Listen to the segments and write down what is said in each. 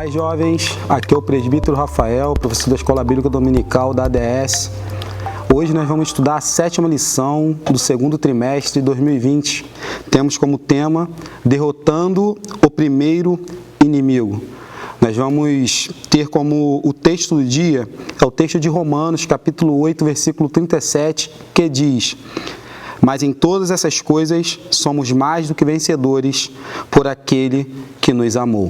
Paz, jovens, aqui é o presbítero Rafael, professor da Escola Bíblica Dominical da ADS. Hoje nós vamos estudar a 7ª lição do segundo trimestre de 2020. Temos como tema Derrotando o Primeiro Inimigo. Nós vamos ter como o texto do dia, é o texto de Romanos, capítulo 8, versículo 37, que diz: Mas em todas essas coisas somos mais do que vencedores por aquele que nos amou.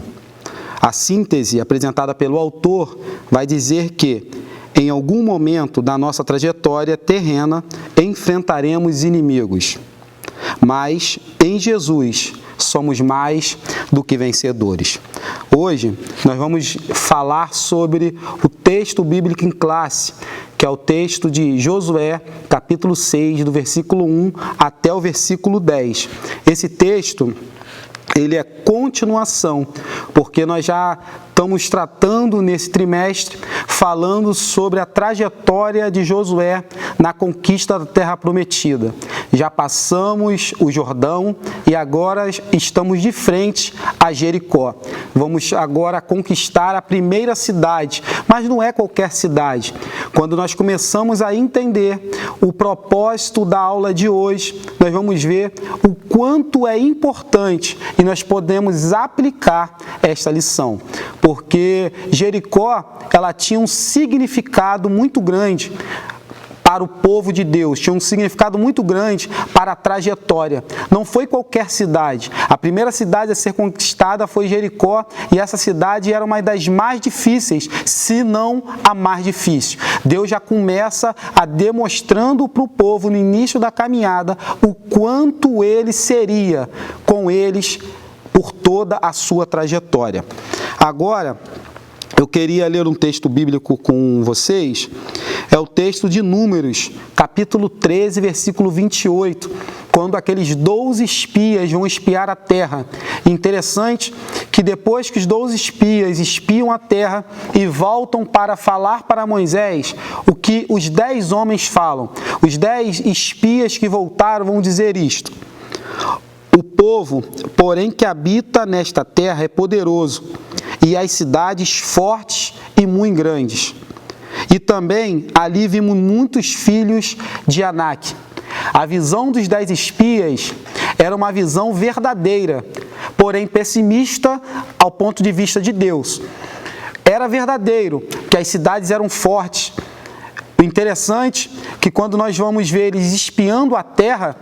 A síntese apresentada pelo autor vai dizer que, em algum momento da nossa trajetória terrena, enfrentaremos inimigos. Mas, em Jesus, somos mais do que vencedores. Hoje, nós vamos falar sobre o texto bíblico em classe, que é o texto de Josué, capítulo 6, do versículo 1 até o versículo 10. Esse texto, ele é continuação, porque nós já estamos tratando nesse trimestre, falando sobre a trajetória de Josué na conquista da Terra Prometida. Já passamos o Jordão e agora estamos de frente a Jericó. Vamos agora conquistar a primeira cidade, mas não é qualquer cidade. Quando nós começamos a entender o propósito da aula de hoje, nós vamos ver o quanto é importante e nós podemos aplicar esta lição. Porque Jericó, ela tinha um significado muito grande para o povo de Deus, tinha um significado muito grande para a trajetória. Não foi qualquer cidade. A primeira cidade a ser conquistada foi Jericó, e essa cidade era uma das mais difíceis, se não a mais difícil. Deus já começa a demonstrando para o povo no início da caminhada o quanto ele seria com eles por toda a sua trajetória. Agora, eu queria ler um texto bíblico com vocês. É o texto de Números, capítulo 13, versículo 28, quando aqueles 12 espias vão espiar a terra. Interessante que depois que os 12 espias espiam a terra e voltam para falar para Moisés, o que os 10 homens falam. Os 10 espias que voltaram vão dizer isto: O povo, porém, que habita nesta terra é poderoso, e as cidades fortes e muito grandes. E também ali vimos muitos filhos de Anak. A visão dos 10 espias era uma visão verdadeira, porém pessimista ao ponto de vista de Deus. Era verdadeiro, que as cidades eram fortes. O interessante é que quando nós vamos ver eles espiando a terra,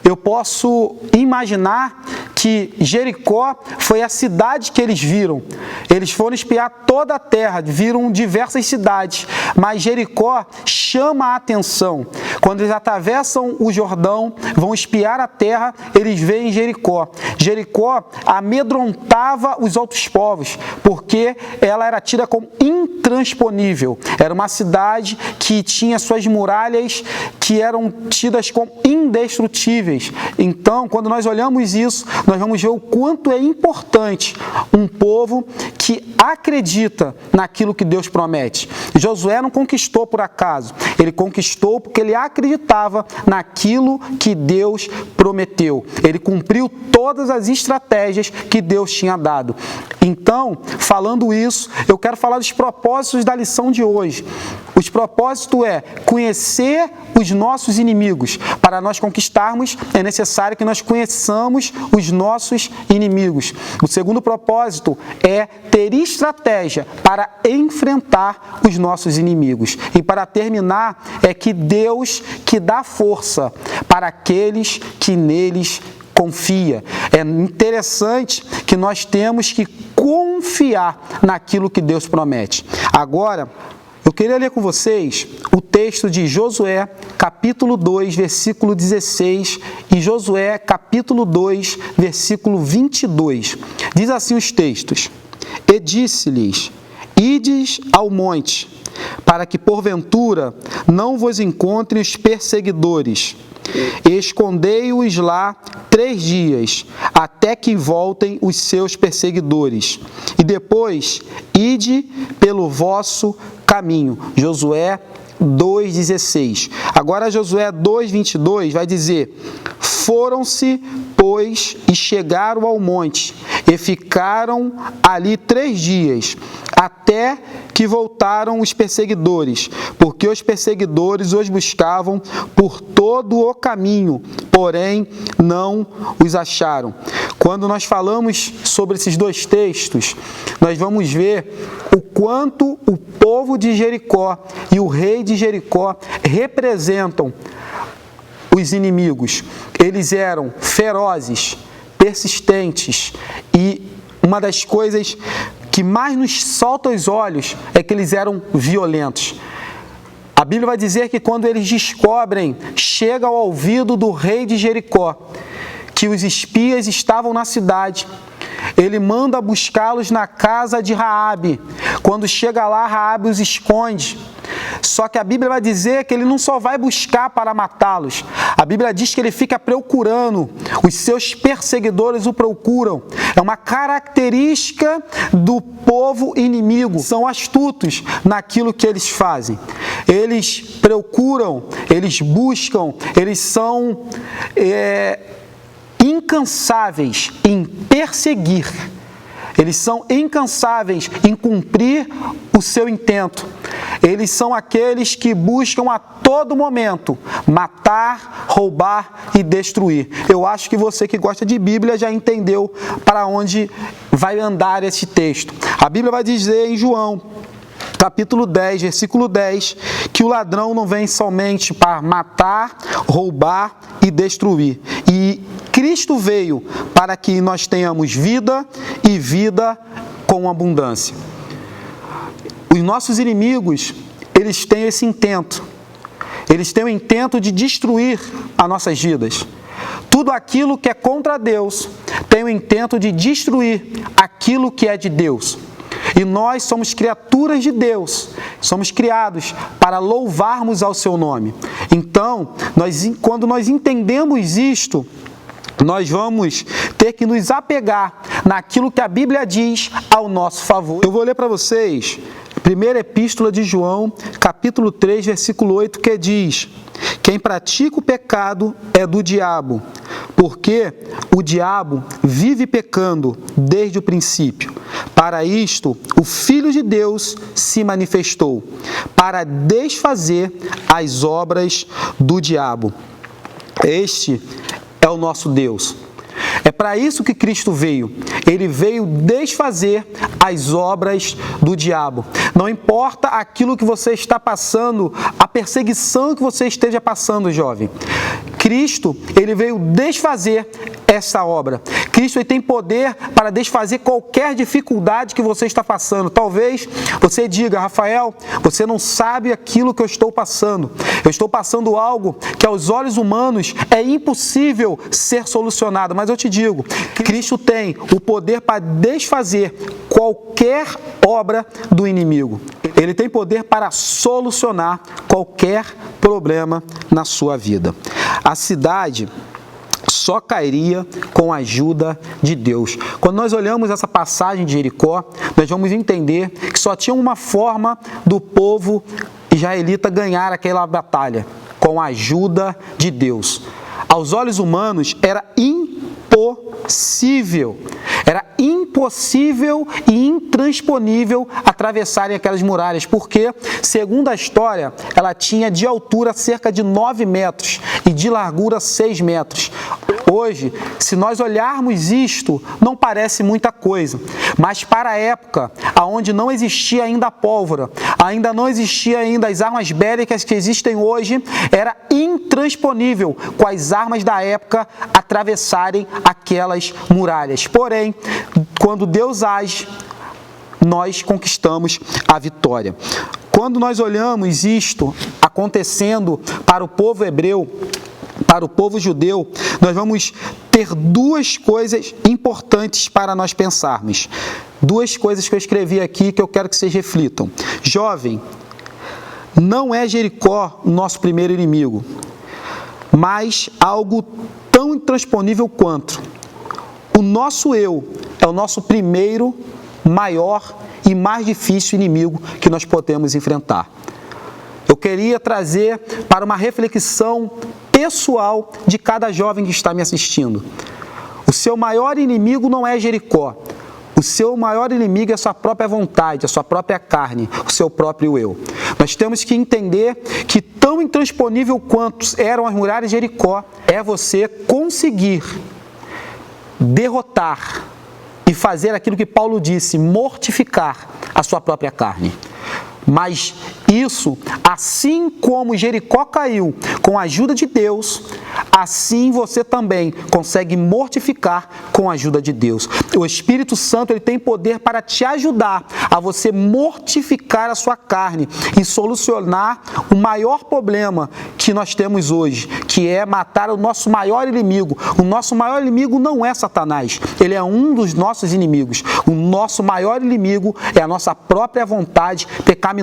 eu posso imaginar que Jericó foi a cidade que eles viram. Eles foram espiar toda a terra, viram diversas cidades, mas Jericó chama a atenção. Quando eles atravessam o Jordão, vão espiar a terra, eles veem Jericó. Jericó amedrontava os outros povos, porque ela era tida como intransponível. Era uma cidade que tinha suas muralhas que eram tidas como indestrutíveis. Então, quando nós olhamos isso, nós vamos ver o quanto é importante um povo que acredita naquilo que Deus promete. Josué não conquistou por acaso, ele conquistou porque ele acreditava naquilo que Deus prometeu. Ele cumpriu todas as estratégias que Deus tinha dado. Então, falando isso, eu quero falar dos propósitos da lição de hoje. Os propósitos é conhecer os nossos inimigos. Para nós conquistarmos, é necessário que nós conheçamos os nossos inimigos. O segundo propósito é ter estratégia para enfrentar os nossos inimigos. E para terminar, é que Deus que dá força para aqueles que neles confia. É interessante que nós temos que confiar naquilo que Deus promete. Agora, eu queria ler com vocês o texto de Josué, capítulo 2, versículo 16, e Josué, capítulo 2, versículo 22. Diz assim os textos: E disse-lhes: Ides ao monte, para que porventura não vos encontrem os perseguidores. Escondei-os lá 3 dias, até que voltem os seus perseguidores. E depois, ide pelo vosso caminho. Josué 2,16. Agora Josué 2,22 vai dizer: foram-se, pois, e chegaram ao monte, e ficaram ali 3 dias, até que voltaram os perseguidores, porque os perseguidores os buscavam por todo o caminho, porém não os acharam. Quando nós falamos sobre esses 2 textos, nós vamos ver o quanto o povo de Jericó e o rei de Jericó representam os inimigos. Eles eram ferozes, persistentes, e uma das coisas que mais nos salta aos olhos é que eles eram violentos. A Bíblia vai dizer que quando eles descobrem, chega ao ouvido do rei de Jericó, que os espias estavam na cidade, ele manda buscá-los na casa de Raabe. Quando chega lá, Raabe os esconde. Só que a Bíblia vai dizer que ele não só vai buscar para matá-los. A Bíblia diz que ele fica procurando, os seus perseguidores o procuram. É uma característica do povo inimigo. São astutos naquilo que eles fazem. Eles procuram, eles buscam, eles são incansáveis em perseguir. Eles são incansáveis em cumprir o seu intento. Eles são aqueles que buscam a todo momento matar, roubar e destruir. Eu acho que você que gosta de Bíblia já entendeu para onde vai andar esse texto. A Bíblia vai dizer em João, capítulo 10, versículo 10, que o ladrão não vem somente para matar, roubar e destruir. E Cristo veio para que nós tenhamos vida e vida com abundância. Os nossos inimigos, eles têm esse intento. Eles têm o intento de destruir as nossas vidas. Tudo aquilo que é contra Deus tem o intento de destruir aquilo que é de Deus. E nós somos criaturas de Deus, somos criados para louvarmos ao seu nome. Então, quando nós entendemos isto, nós vamos ter que nos apegar naquilo que a Bíblia diz ao nosso favor. Eu vou ler para vocês, primeira epístola de João, capítulo 3, versículo 8, que diz: quem pratica o pecado é do diabo, porque o diabo vive pecando desde o princípio. Para isto, o Filho de Deus se manifestou, para desfazer as obras do diabo. Este é o nosso Deus. É para isso que Cristo veio. Ele veio desfazer as obras do diabo. Não importa aquilo que você está passando, a perseguição que você esteja passando, jovem. Cristo, ele veio desfazer essa obra. Cristo, ele tem poder para desfazer qualquer dificuldade que você está passando. Talvez você diga: Rafael, você não sabe aquilo que eu estou passando. Eu estou passando algo que aos olhos humanos é impossível ser solucionado. Mas eu te digo, Cristo tem o poder para desfazer qualquer obra do inimigo. Ele tem poder para solucionar qualquer problema na sua vida. A cidade só cairia com a ajuda de Deus. Quando nós olhamos essa passagem de Jericó, nós vamos entender que só tinha uma forma do povo israelita ganhar aquela batalha: com a ajuda de Deus. Aos olhos humanos era impossível. Era impossível e intransponível atravessarem aquelas muralhas, porque, segundo a história, ela tinha de altura cerca de 9 metros e de largura 6 metros. Hoje, se nós olharmos isto, não parece muita coisa, mas para a época, onde não existia ainda a pólvora, ainda não existia ainda as armas bélicas que existem hoje, era intransponível com as armas da época atravessarem aquelas muralhas. Porém, quando Deus age, nós conquistamos a vitória. Quando nós olhamos isto acontecendo para o povo hebreu, para o povo judeu, nós vamos ter 2 coisas importantes para nós pensarmos. 2 coisas que eu escrevi aqui que eu quero que vocês reflitam. Jovem, não é Jericó o nosso primeiro inimigo, mas algo tão intransponível quanto. O nosso eu é o nosso primeiro, maior e mais difícil inimigo que nós podemos enfrentar. Eu queria trazer para uma reflexão pessoal de cada jovem que está me assistindo. O seu maior inimigo não é Jericó. O seu maior inimigo é a sua própria vontade, a sua própria carne, o seu próprio eu. Nós temos que entender que tão intransponível quanto eram as muralhas de Jericó, é você conseguir derrotar e fazer aquilo que Paulo disse, mortificar a sua própria carne. Mas isso, assim como Jericó caiu com a ajuda de Deus, assim você também consegue mortificar com a ajuda de Deus. O Espírito Santo ele tem poder para te ajudar a você mortificar a sua carne e solucionar o maior problema que nós temos hoje, que é matar o nosso maior inimigo. O nosso maior inimigo não é Satanás, ele é um dos nossos inimigos. O nosso maior inimigo é a nossa própria vontade pecaminosa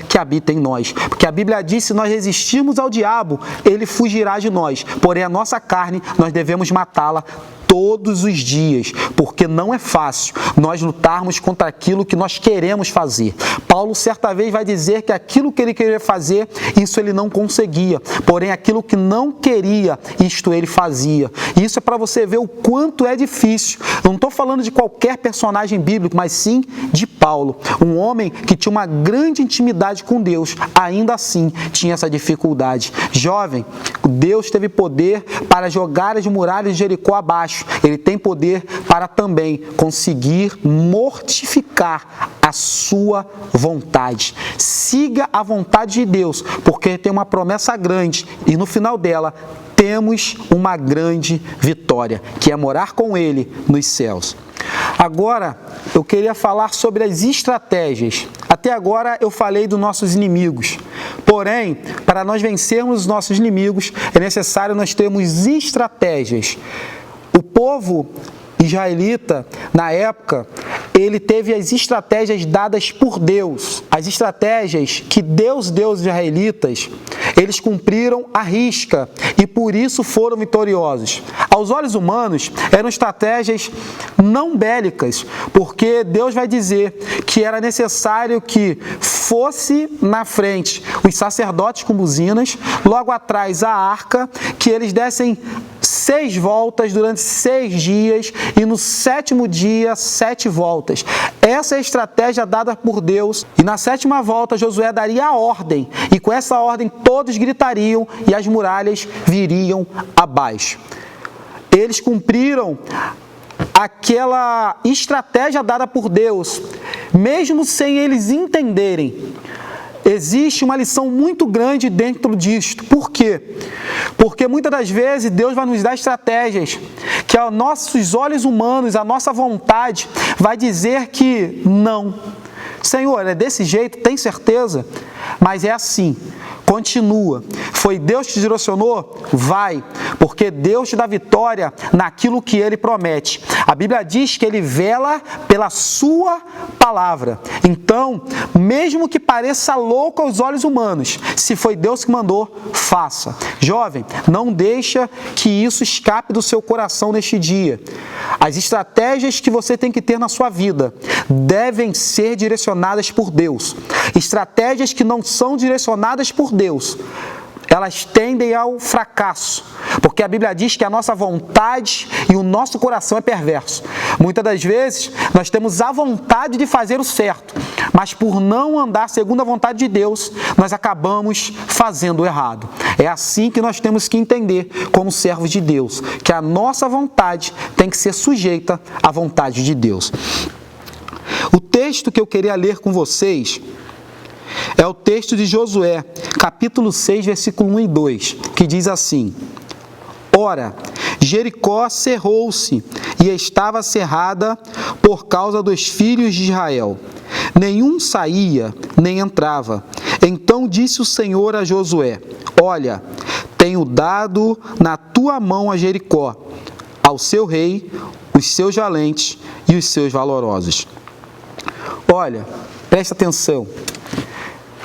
que habita em nós. Porque a Bíblia diz, se nós resistirmos ao diabo, ele fugirá de nós. Porém, a nossa carne, nós devemos matá-la todos os dias, porque não é fácil nós lutarmos contra aquilo que nós queremos fazer. Paulo certa vez vai dizer que aquilo que ele queria fazer, isso ele não conseguia, porém aquilo que não queria, isto ele fazia. Isso é para você ver o quanto é difícil. Eu não estou falando de qualquer personagem bíblico, mas sim de Paulo, um homem que tinha uma grande intimidade com Deus, ainda assim tinha essa dificuldade. Jovem, Deus teve poder para jogar as muralhas de Jericó abaixo. Ele tem poder para também conseguir mortificar a sua vontade. Siga a vontade de Deus, porque tem uma promessa grande e no final dela temos uma grande vitória, que é morar com Ele nos céus. Agora, eu queria falar sobre as estratégias. Até agora eu falei dos nossos inimigos. Porém, para nós vencermos os nossos inimigos, é necessário nós termos estratégias. O povo israelita, na época, ele teve as estratégias dadas por Deus. As estratégias que Deus deu aos israelitas, eles cumpriram à risca e por isso foram vitoriosos. Aos olhos humanos, eram estratégias não bélicas, porque Deus vai dizer que era necessário que fosse na frente os sacerdotes com buzinas, logo atrás a arca, que eles dessem 6 voltas durante 6 dias e no 7º dia 7 voltas. Essa é a estratégia dada por Deus e na 7ª volta Josué daria a ordem e com essa ordem todos gritariam e as muralhas viriam abaixo. Eles cumpriram aquela estratégia dada por Deus, mesmo sem eles entenderem. Existe uma lição muito grande dentro disto. Por quê? Porque muitas das vezes Deus vai nos dar estratégias que aos nossos olhos humanos, a nossa vontade, vai dizer que não. Senhor, é desse jeito, tem certeza? Mas é assim. Continua. Foi Deus que te direcionou? Vai, porque Deus te dá vitória naquilo que Ele promete. A Bíblia diz que Ele vela pela sua palavra. Então, mesmo que pareça louco aos olhos humanos, se foi Deus que mandou, faça. Jovem, não deixa que isso escape do seu coração neste dia. As estratégias que você tem que ter na sua vida devem ser direcionadas por Deus. Estratégias que não são direcionadas por Deus, elas tendem ao fracasso, porque a Bíblia diz que a nossa vontade e o nosso coração é perverso. Muitas das vezes, nós temos a vontade de fazer o certo, mas por não andar segundo a vontade de Deus, nós acabamos fazendo o errado. É assim que nós temos que entender, como servos de Deus, que a nossa vontade tem que ser sujeita à vontade de Deus. O texto que eu queria ler com vocês é o texto de Josué, capítulo 6, versículo 1 e 2, que diz assim: Ora, Jericó cerrou-se e estava cerrada por causa dos filhos de Israel. Nenhum saía, nem entrava. Então disse o Senhor a Josué: Olha, tenho dado na tua mão a Jericó, ao seu rei, os seus valentes e os seus valorosos. Olha, presta atenção.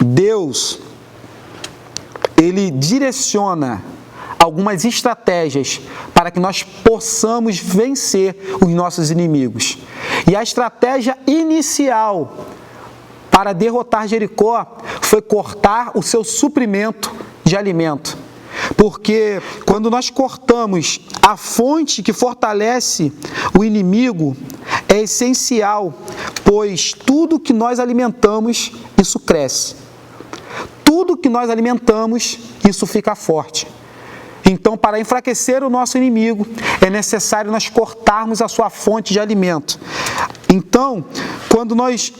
Deus, Ele direciona algumas estratégias para que nós possamos vencer os nossos inimigos. E a estratégia inicial para derrotar Jericó foi cortar o seu suprimento de alimento. Porque quando nós cortamos a fonte que fortalece o inimigo, é essencial, pois tudo que nós alimentamos, isso cresce. Tudo que nós alimentamos, isso fica forte. Então, para enfraquecer o nosso inimigo, é necessário nós cortarmos a sua fonte de alimento. Então,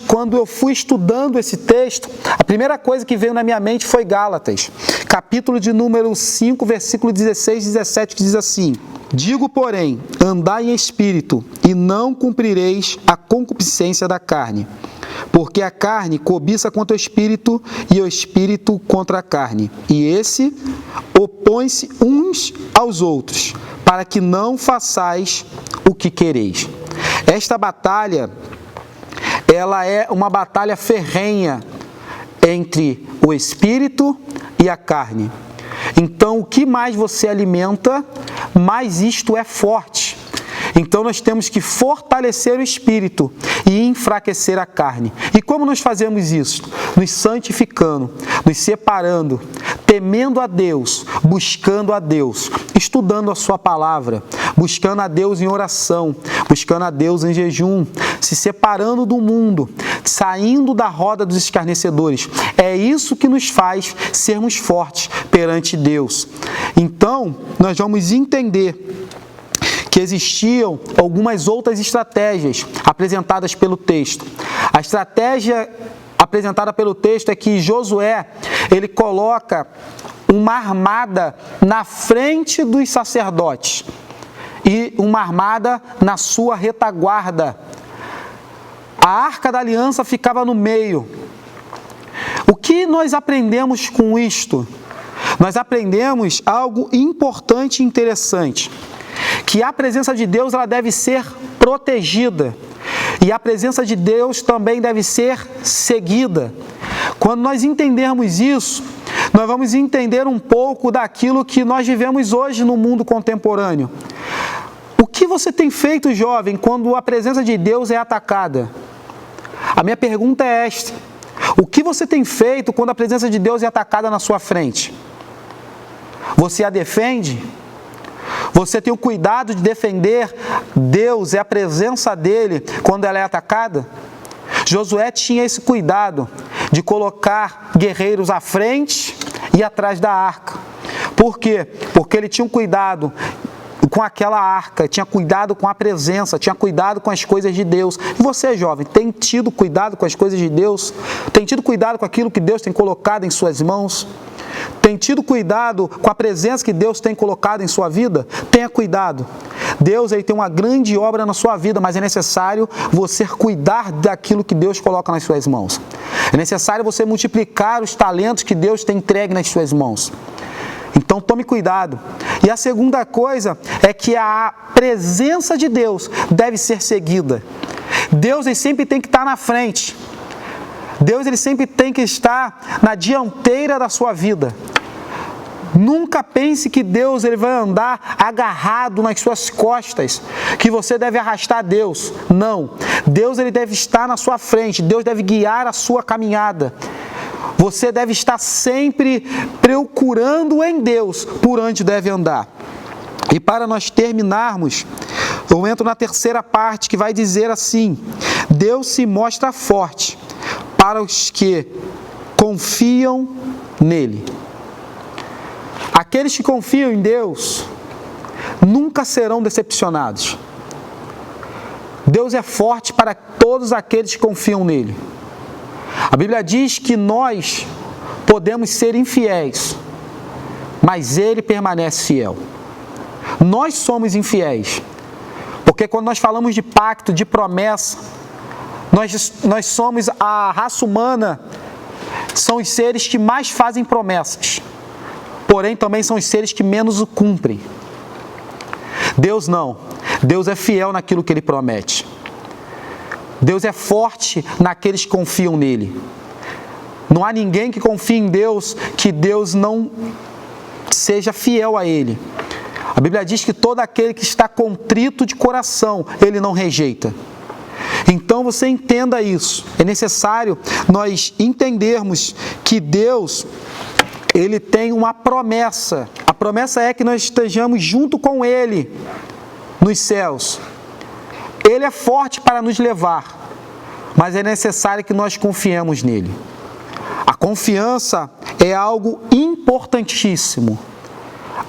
quando eu fui estudando esse texto, a primeira coisa que veio na minha mente foi Gálatas, capítulo de número 5, versículo 16 e 17, que diz assim: digo, porém, andai em espírito, e não cumprireis a concupiscência da carne. Porque a carne cobiça contra o espírito, e o espírito contra a carne. E esse opõe-se uns aos outros, para que não façais o que quereis. Esta batalha, ela é uma batalha ferrenha entre o espírito e a carne. Então, o que mais você alimenta, mais isto é forte. Então, nós temos que fortalecer o espírito e enfraquecer a carne. E como nós fazemos isso? Nos santificando, nos separando, temendo a Deus, buscando a Deus, estudando a sua palavra, buscando a Deus em oração, buscando a Deus em jejum, se separando do mundo, saindo da roda dos escarnecedores. É isso que nos faz sermos fortes perante Deus. Então, nós vamos entender que existiam algumas outras estratégias apresentadas pelo texto. A estratégia apresentada pelo texto é que Josué, ele coloca uma armada na frente dos sacerdotes e uma armada na sua retaguarda. A Arca da Aliança ficava no meio. O que nós aprendemos com isto? Nós aprendemos algo importante e interessante, que a presença de Deus, ela deve ser protegida, e a presença de Deus também deve ser seguida. Quando nós entendermos isso, nós vamos entender um pouco daquilo que nós vivemos hoje no mundo contemporâneo. O que você tem feito, jovem, quando a presença de Deus é atacada? A minha pergunta é esta: o que você tem feito quando a presença de Deus é atacada na sua frente? Você a defende? Você tem o cuidado de defender Deus e a presença dele quando ela é atacada? Josué tinha esse cuidado de colocar guerreiros à frente e atrás da arca. Por quê? Porque ele tinha um cuidado com aquela arca, tinha cuidado com a presença, tinha cuidado com as coisas de Deus. E você, jovem, tem tido cuidado com as coisas de Deus? Tem tido cuidado com aquilo que Deus tem colocado em suas mãos? Tem tido cuidado com a presença que Deus tem colocado em sua vida? Tenha cuidado. Deus, ele tem uma grande obra na sua vida, mas é necessário você cuidar daquilo que Deus coloca nas suas mãos. É necessário você multiplicar os talentos que Deus tem entregue nas suas mãos. Então tome cuidado. E a segunda coisa é que a presença de Deus deve ser seguida. Deus, ele sempre tem que estar na frente. Deus, ele sempre tem que estar na dianteira da sua vida. Nunca pense que Deus, ele vai andar agarrado nas suas costas, que você deve arrastar Deus. Não. Deus, ele deve estar na sua frente. Deus deve guiar a sua caminhada. Você deve estar sempre procurando em Deus por onde deve andar. E para nós terminarmos, eu entro na terceira parte, que vai dizer assim: Deus se mostra forte para os que confiam nele. Aqueles que confiam em Deus nunca serão decepcionados. Deus é forte para todos aqueles que confiam nele. A Bíblia diz que nós podemos ser infiéis, mas ele permanece fiel. Nós somos infiéis, porque quando nós falamos de pacto, de promessa, nós somos a raça humana, são os seres que mais fazem promessas, porém também são os seres que menos o cumprem. Deus não. Deus é fiel naquilo que ele promete. Deus é forte naqueles que confiam nele. Não há ninguém que confie em Deus que Deus não seja fiel a ele. A Bíblia diz que todo aquele que está contrito de coração, ele não rejeita. Então você entenda isso. É necessário nós entendermos que Deus, Ele tem uma promessa. A promessa é que nós estejamos junto com Ele nos céus. Ele é forte para nos levar, mas é necessário que nós confiemos nele. A confiança é algo importantíssimo.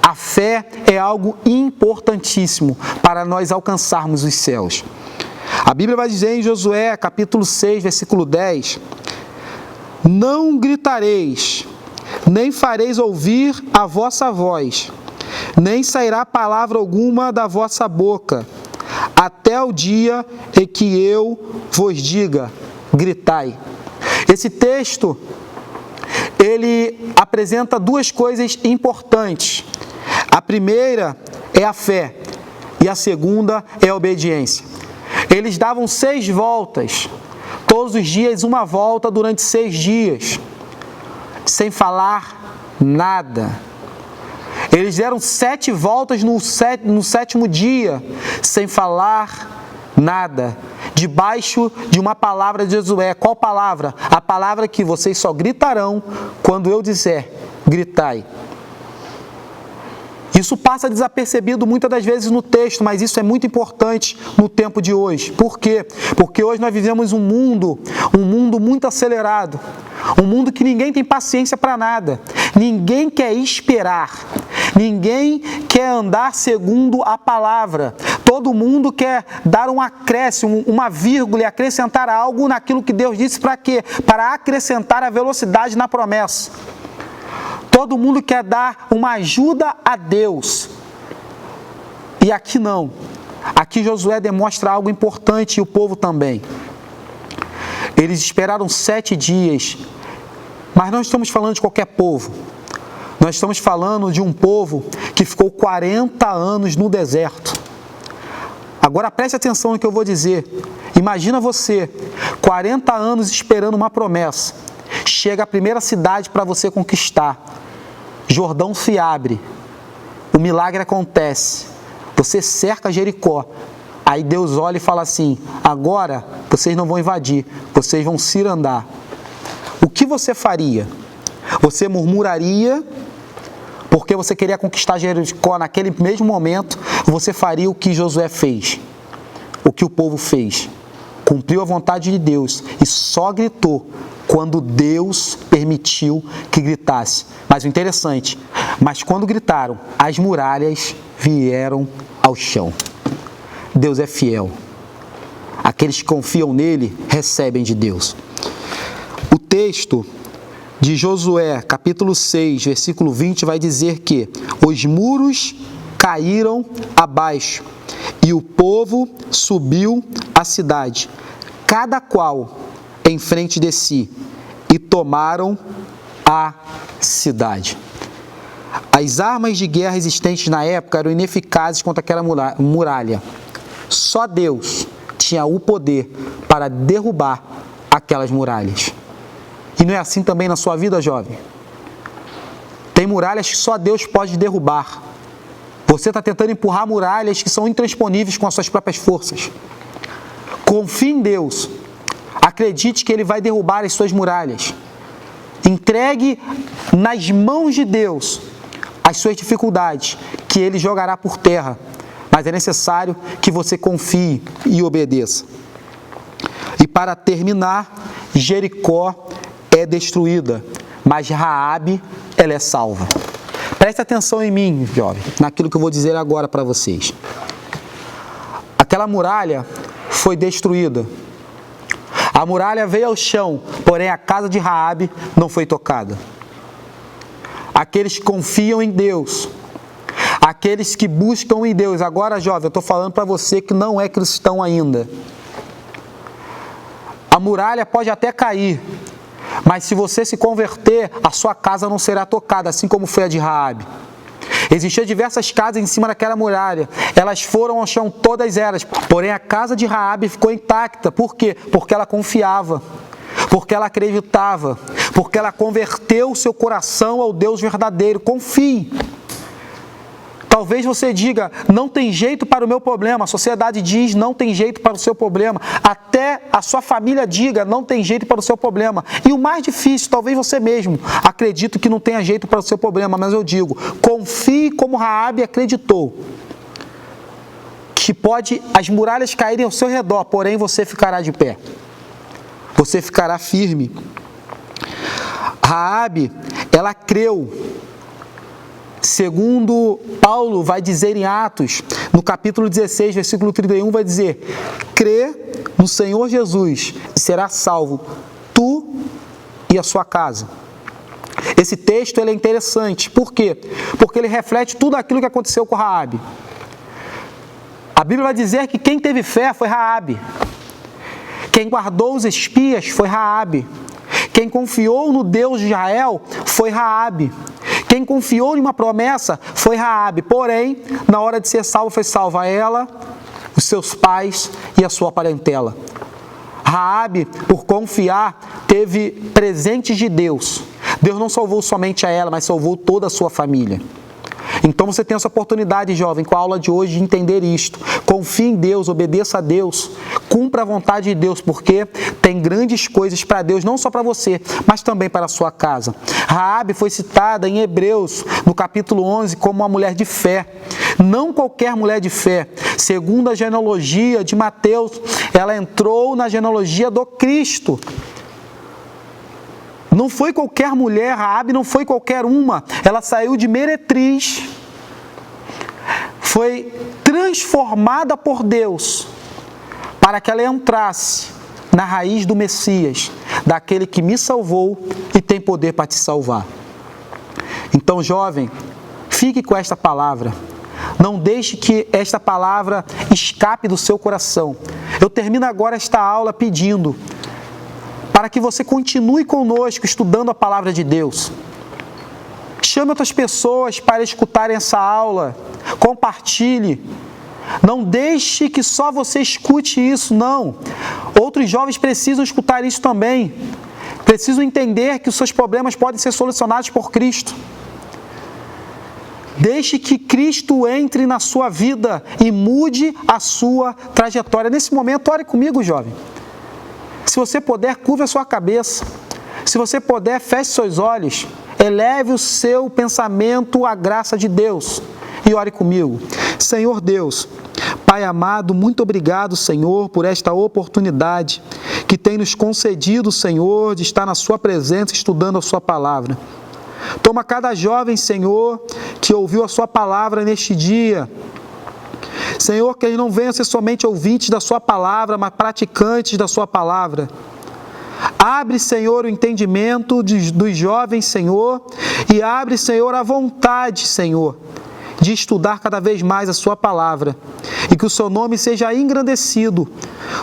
A fé é algo importantíssimo para nós alcançarmos os céus. A Bíblia vai dizer em Josué, capítulo 6, versículo 10: não gritareis, nem fareis ouvir a vossa voz, nem sairá palavra alguma da vossa boca, até o dia em que eu vos diga, gritai. Esse texto, ele apresenta duas coisas importantes. A primeira é a fé e a segunda é a obediência. Eles davam 6 voltas, todos os dias uma volta durante 6 dias, sem falar nada. Eles deram 7 voltas no 7º dia, sem falar nada, debaixo de uma palavra de Josué. Qual palavra? A palavra que vocês só gritarão quando eu disser, gritai. Isso passa desapercebido muitas das vezes no texto, mas isso é muito importante no tempo de hoje. Por quê? Porque hoje nós vivemos um mundo muito acelerado, um mundo que ninguém tem paciência para nada, ninguém quer esperar, ninguém quer andar segundo a palavra, todo mundo quer dar um acréscimo, uma vírgula e acrescentar algo naquilo que Deus disse. Para quê? Para acrescentar a velocidade na promessa. Todo mundo quer dar uma ajuda a Deus. E aqui não. Aqui Josué demonstra algo importante e o povo também. Eles esperaram 7 dias. Mas não estamos falando de qualquer povo. Nós estamos falando de um povo que ficou 40 anos no deserto. Agora preste atenção no que eu vou dizer. Imagina você, 40 anos esperando uma promessa. Chega a primeira cidade para você conquistar. Jordão se abre, o milagre acontece, você cerca Jericó, aí Deus olha e fala assim, agora vocês não vão invadir, vocês vão cirandar. O que você faria? Você murmuraria, porque você queria conquistar Jericó naquele mesmo momento, você faria o que Josué fez, o que o povo fez, cumpriu a vontade de Deus e só gritou quando Deus permitiu que gritasse. Mas o interessante, mas quando gritaram, as muralhas vieram ao chão. Deus é fiel. Aqueles que confiam nele, recebem de Deus. O texto de Josué, capítulo 6, versículo 20, vai dizer que os muros caíram abaixo e o povo subiu à cidade, cada qual em frente de si, e tomaram a cidade. As armas de guerra existentes na época eram ineficazes contra aquela muralha. Só Deus tinha o poder para derrubar aquelas muralhas. E não é assim também na sua vida, jovem? Tem muralhas que só Deus pode derrubar. Você está tentando empurrar muralhas que são intransponíveis com as suas próprias forças. Confie em Deus. Acredite que Ele vai derrubar as suas muralhas. Entregue nas mãos de Deus as suas dificuldades, que Ele jogará por terra. Mas é necessário que você confie e obedeça. E para terminar, Jericó é destruída, mas Raabe, ela é salva. Preste atenção em mim, jovem, naquilo que eu vou dizer agora para vocês. Aquela muralha foi destruída. A muralha veio ao chão, porém a casa de Raabe não foi tocada. Aqueles que confiam em Deus, aqueles que buscam em Deus. Agora, jovem, eu estou falando para você que não é cristão ainda. A muralha pode até cair, mas se você se converter, a sua casa não será tocada, assim como foi a de Raabe. Existiam diversas casas em cima daquela muralha. Elas foram ao chão, todas elas. Porém, a casa de Raabe ficou intacta. Por quê? Porque ela confiava. Porque ela acreditava. Porque ela converteu o seu coração ao Deus verdadeiro. Confie. Talvez você diga, não tem jeito para o meu problema. A sociedade diz, não tem jeito para o seu problema. Até a sua família diga, não tem jeito para o seu problema. E o mais difícil, talvez você mesmo acredite que não tenha jeito para o seu problema. Mas eu digo, confie como Raabe acreditou. Que pode as muralhas caírem ao seu redor, porém você ficará de pé. Você ficará firme. Raabe, ela creu. Segundo Paulo vai dizer em Atos, no capítulo 16, versículo 31, vai dizer: crê no Senhor Jesus e será salvo, tu e a sua casa. Esse texto ele é interessante. Por quê? Porque ele reflete tudo aquilo que aconteceu com Raabe. A Bíblia vai dizer que quem teve fé foi Raabe. Quem guardou os espias foi Raabe. Quem confiou no Deus de Israel foi Raabe. Quem confiou em uma promessa foi Raabe. Porém, na hora de ser salvo, foi salva ela, os seus pais e a sua parentela. Raabe, por confiar, teve presentes de Deus. Deus não salvou somente a ela, mas salvou toda a sua família. Então você tem essa oportunidade, jovem, com a aula de hoje, de entender isto. Confie em Deus, obedeça a Deus, cumpra a vontade de Deus, porque tem grandes coisas para Deus, não só para você, mas também para a sua casa. Raabe foi citada em Hebreus, no capítulo 11, como uma mulher de fé. Não qualquer mulher de fé. Segundo a genealogia de Mateus, ela entrou na genealogia do Cristo. Não foi qualquer mulher, Raabe não foi qualquer uma. Ela saiu de meretriz, foi transformada por Deus para que ela entrasse na raiz do Messias, daquele que me salvou e tem poder para te salvar. Então, jovem, fique com esta palavra. Não deixe que esta palavra escape do seu coração. Eu termino agora esta aula pedindo para que você continue conosco estudando a palavra de Deus. Chame outras pessoas para escutarem essa aula. Compartilhe. Não deixe que só você escute isso, não. Outros jovens precisam escutar isso também. Precisam entender que os seus problemas podem ser solucionados por Cristo. Deixe que Cristo entre na sua vida e mude a sua trajetória. Nesse momento, ore comigo, jovem. Se você puder, curva a sua cabeça. Se você puder, feche seus olhos. Eleve o seu pensamento à graça de Deus. E ore comigo. Senhor Deus, Pai amado, muito obrigado, Senhor, por esta oportunidade que tem nos concedido, Senhor, de estar na sua presença, estudando a sua palavra. Toma cada jovem, Senhor, que ouviu a sua palavra neste dia. Senhor, que eles não venham ser somente ouvintes da sua palavra, mas praticantes da sua palavra. Abre, Senhor, o entendimento dos jovens, Senhor, e abre, Senhor, a vontade, Senhor, de estudar cada vez mais a sua palavra. E que o seu nome seja engrandecido,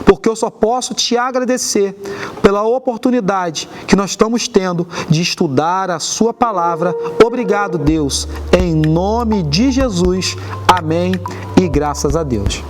porque eu só posso te agradecer pela oportunidade que nós estamos tendo de estudar a sua palavra. Obrigado, Deus. Em nome de Jesus. Amém. E graças a Deus.